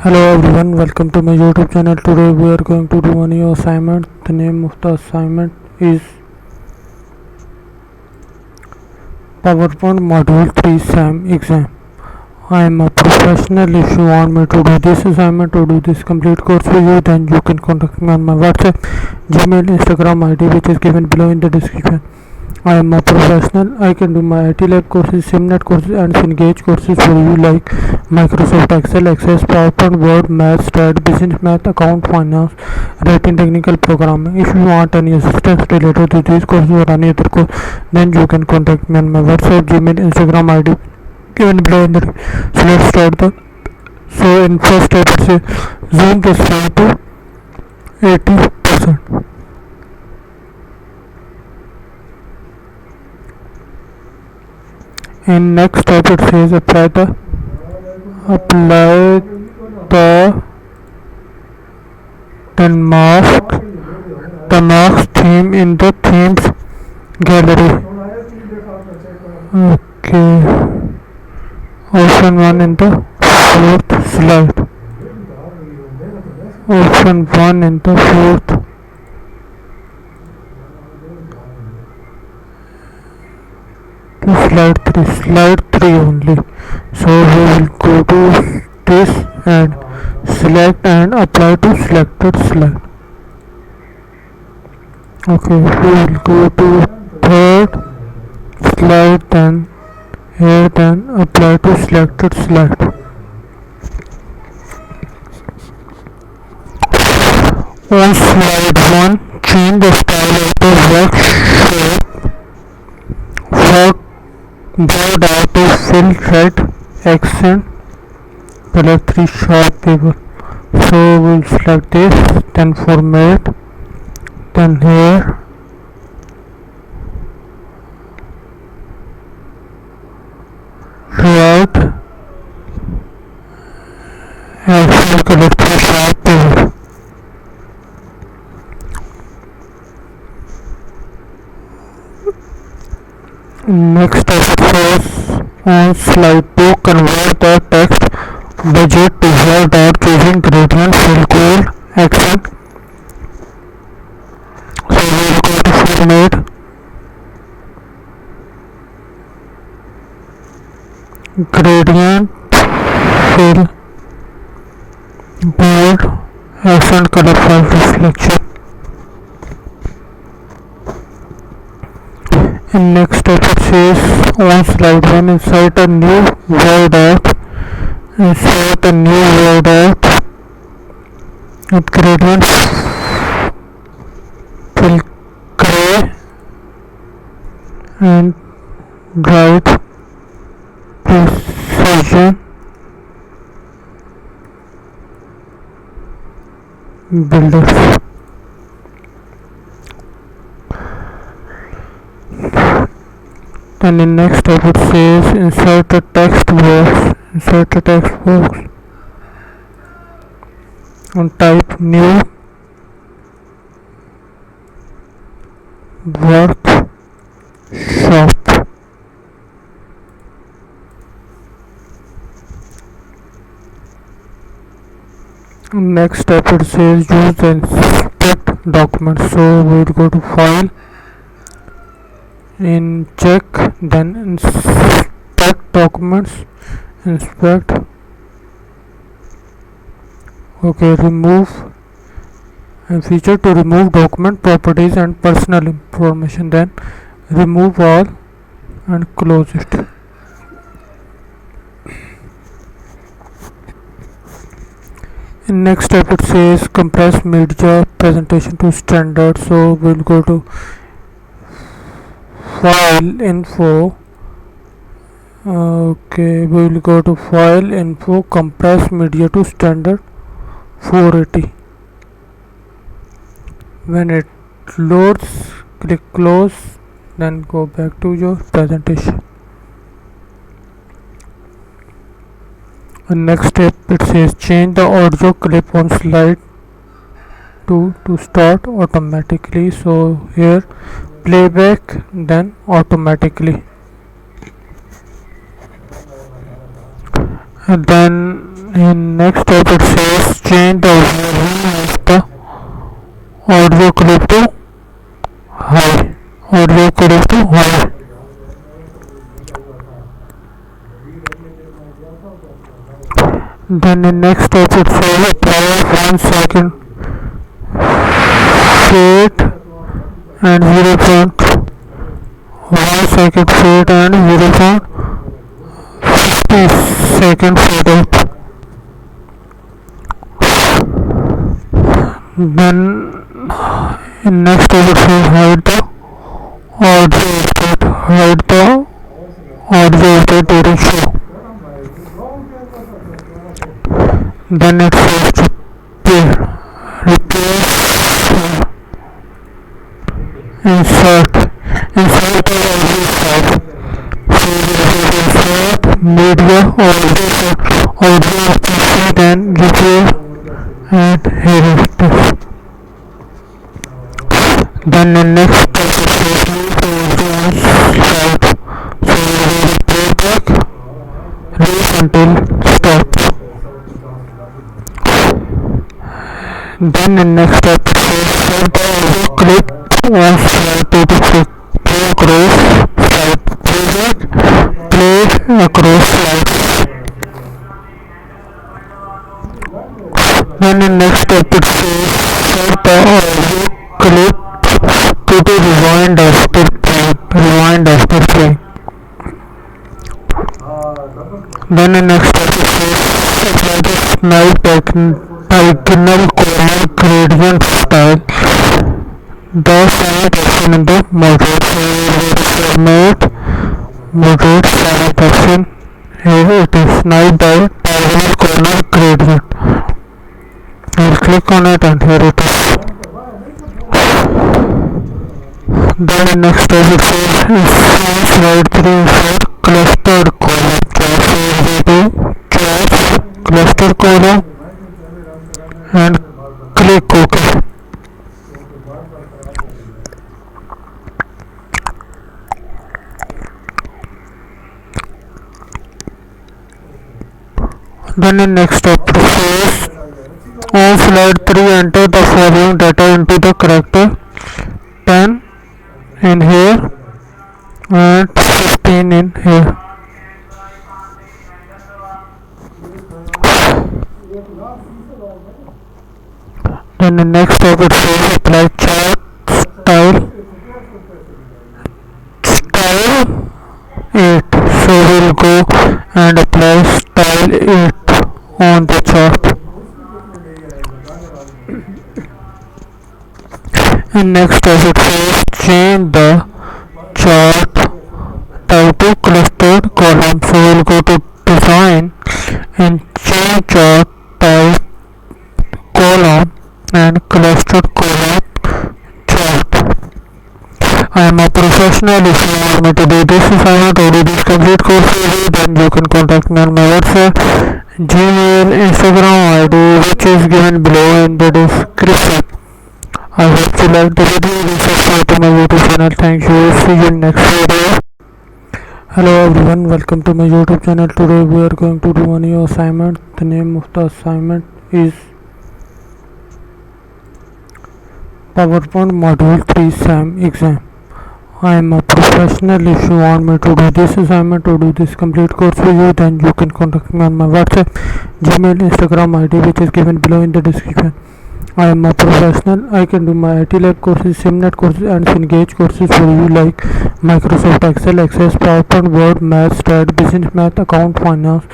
Hello everyone, welcome to my YouTube channel. Today we are going to do a new assignment. The name of the assignment is PowerPoint Module 3 SAM exam. I am a professional. If you want me to do this assignment or do this complete course for you, then you can contact me on my WhatsApp, Gmail, Instagram ID, which is given below in the description. I am a professional. I can do MyITLab courses, SimNet courses and Engage courses for you like Microsoft Excel, Access, PowerPoint, Word, Math, Stat, Business Math, Account, Finance, Writing, Technical Programming. If you want any assistance related to these courses or any other course, then you can contact me on my WhatsApp, Gmail, Instagram ID given below in the. So let's start the. So in first step it says zoom the slide to 80%. In next step it says apply the then the mask theme in the themes gallery. Okay, option 1 in the fourth slide. Option 1 in the fourth. Slide 3 only. So we will go to this and select and apply to selected slide. Okay, we will go to third slide, then here, then apply to selected slide. On slide 1, change the style of the work board out to fill red accent color 3 sharp paper. So we'll select this, then format, then here throughout accent color 3 sharp paper. Next step says on slide 2 convert the text budget to word or choosing gradient fill goal accent. So we will go to format, gradient fill bold accent color 5 reflection. In next step it says on slide 1 insert a new word out with gradient fill gray and right precision builders. And in next step it says insert a text box and type new workshop. Next step it says use the inspect document. So we'll go to file, in check, then inspect documents, inspect. Okay, remove and feature to remove document properties and personal information, then remove all and close it. In next step it says compress media presentation to standard. So we'll go to file info. Okay, we will go to file info, compress media to standard 480. When it loads, click close, then go back to your presentation. And next step it says change the audio clip on slide 2 to start automatically. So here playback, then automatically. And then In next step it says change the volume of the audio clip to high. Audio clip to high. Then in next step it says apply 1 second fade and 0.1 second fade and 0.50 second fade out. Then in next step it says hide the audio state. Hide the audio state during show. Then it says to replace insert the audio file. So insert media audio feed and replace and here it is. Then the next step is slide. So we will play back leave until stop. Then the next step is set the audio clip on slide to the play across slide. Playback play across slides. Then the next step it says set the audio clip to the rewind after playing. Then the next step it says apply the snipe diagonal corner gradient style. The same option in the moderate. So format moderate same option. Here it is snipe diagonal corner gradient. I'll click on it and here it is. Then the next step it says slide 3 for clustered column. Choose cluster column and click OK. Then the next step says on slide 3 enter the following data into the character 10 in here and 15 in here. Then the next step it says apply chart style 8. So we'll go and apply style 8 on the chart. And next step it says change the chart type to clustered column. So we'll go to design and change chart type column and clustered column chart. I am a professional. If you want me to do this assignment or do this complete course for you, then you can contact me on my WhatsApp, Gmail, Instagram ID, which is given below in the description. I hope you like the video. Subscribe to my YouTube channel. Thank you. See you in next video. Hello everyone, welcome to my YouTube channel. Today we are going to do a new assignment. The name of the assignment is PowerPoint Module 3 SAM exam. I am a professional. If you want me to do this assignment or do this complete course for you, then you can contact me on my WhatsApp, Gmail, Instagram ID, which is given below in the description. I am a professional. I can do MyITLab courses, SimNet courses and Engage courses for you like Microsoft Excel, Access, PowerPoint, Word, Math, Stat, Business Math, Account, Finance,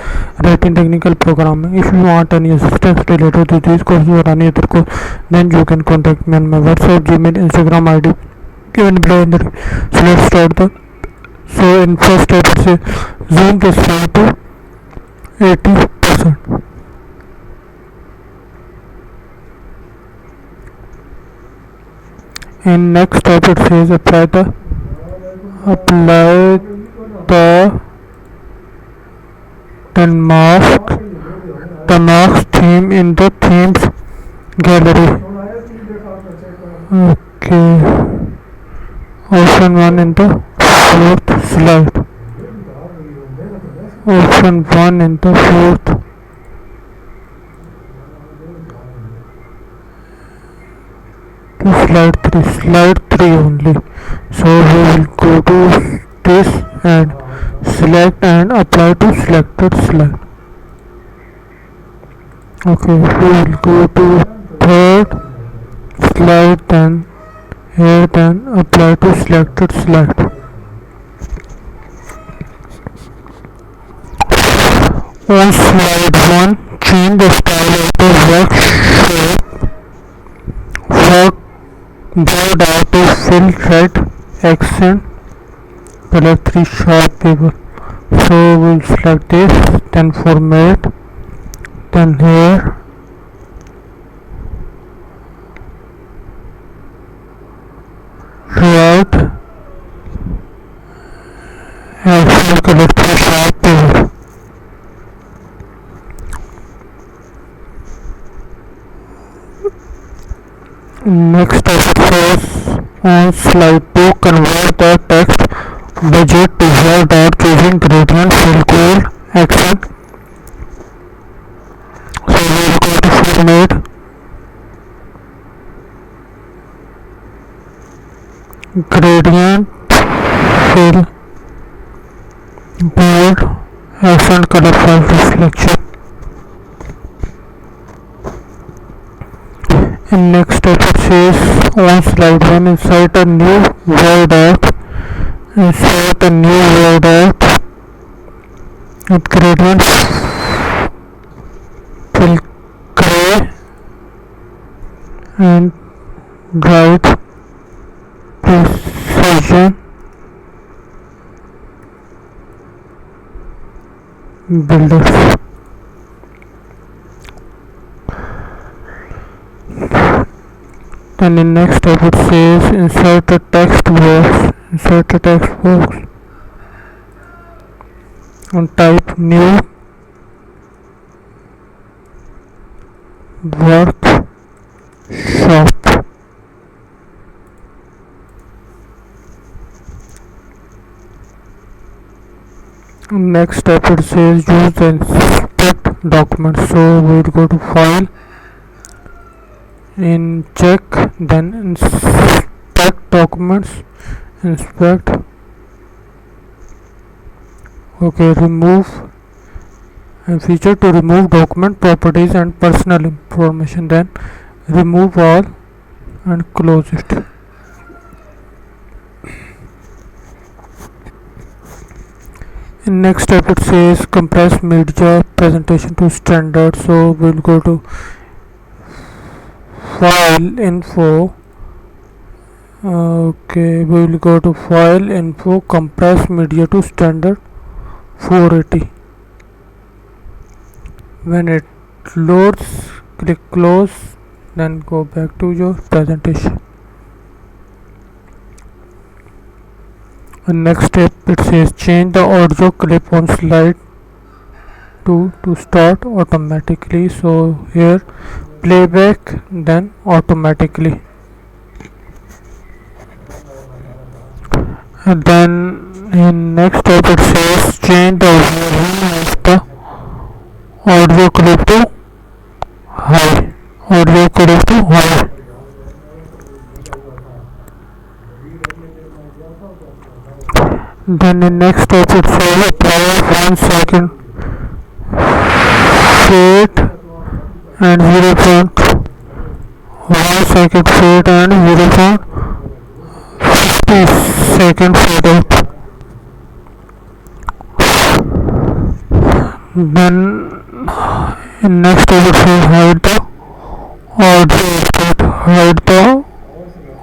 Writing, Technical Programming. If you want any assistance related to these courses or any other course, then you can contact me on my WhatsApp, Gmail, Instagram ID given below in the. So let's start the. So in first step it's a zoom the slide to 80%. In next step it says apply the mask theme in the themes gallery. Okay, option 1 in the fourth slide. Option 1 in the fourth slide 3 only. So we will go to this and select and apply to selected slide. Okay, we will go to third slide, then here, then apply to selected slide. On slide 1, change the style of the work shape. Bold auto fill red accent color 3 sharp paper. So we'll select this, then format, then here write accent color 3 sharp paper. Next step says on slide 2, convert the text budget to word out using gradient fill code accent. So we will go to format, gradient fill bold accent color 5 reflection. In next step it says on slide 1, insert a new word out with gradient fill gray and write precision builders. Then in next step it says insert a text box and type new workshop. Next step it says use the inspect document. So we'll go to file, in check, then inspect documents, inspect. Okay, remove and feature to remove document properties and personal information, then remove all and close it. In next step it says compress media presentation to standard. So we'll go to file info. Okay, we will go to file info, compress media to standard 480. When it loads, click close, then go back to your presentation. And next step it says change the audio clip on slide 2 to start automatically. So here playback, then automatically. And then in next step it says change the volume of the audio clip to high. Then in next step it says apply 1 second fade and 0.1 second fade and 0.50 second fade out. Then in next step it says hide the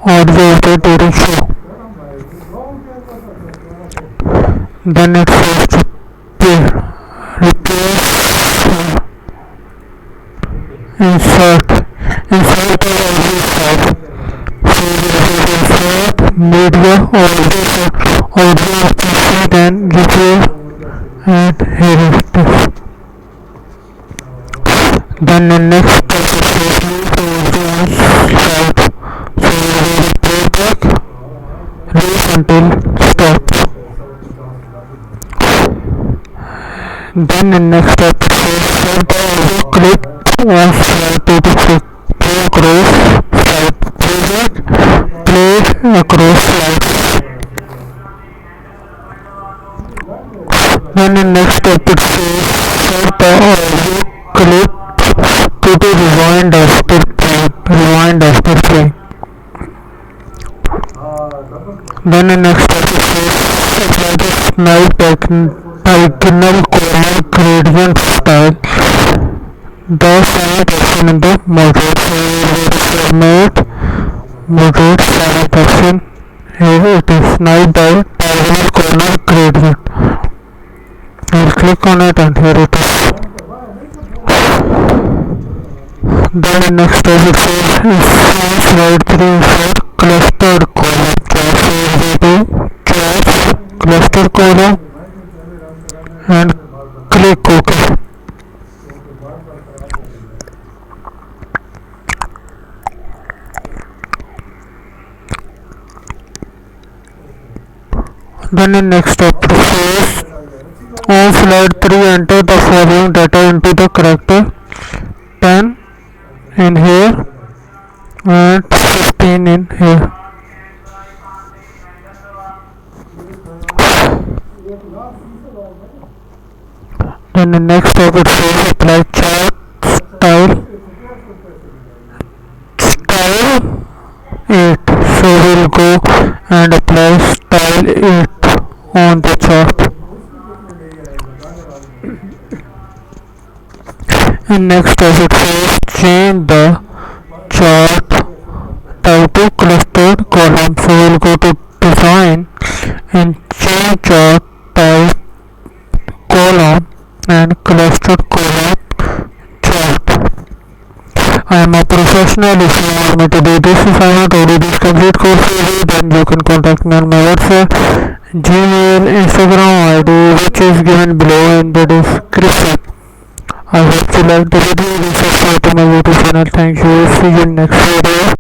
audio state during show. Then it says replace insert the audio side. So insert media audio then replace and here it is. Then the next step is slide. So we will play back until stop. Then the next step is set the audio clip on slide 2 to play across slide it, play across slides. Then in next step it says set the audio clip to be rewind after playing. Then in next step it says apply the snipe diagonal corner gradient style. The same action in the moderate. So moderate snipe action. Here it is snipe diagonal corner gradient. I'll click on it and here it is. Then the next step it says slide 3 for clustered column. Choose cluster column and click OK. Then in next step it says on slide 3 enter the following data into the character 10 in here and 15 in here. Then the next step it says apply chart style 8. So we'll go and apply style 8 on the chart. And next step it says change the chart type to clustered column. So we'll go to design and change chart type column and clustered column chart. I am a professional. If you want me to do this assignment or do this complete course for you, then you can contact me on my WhatsApp, Gmail, Instagram ID, which is given below in the description. I hope you like the video. Subscribe to my YouTube channel. Thank you. See you in next video.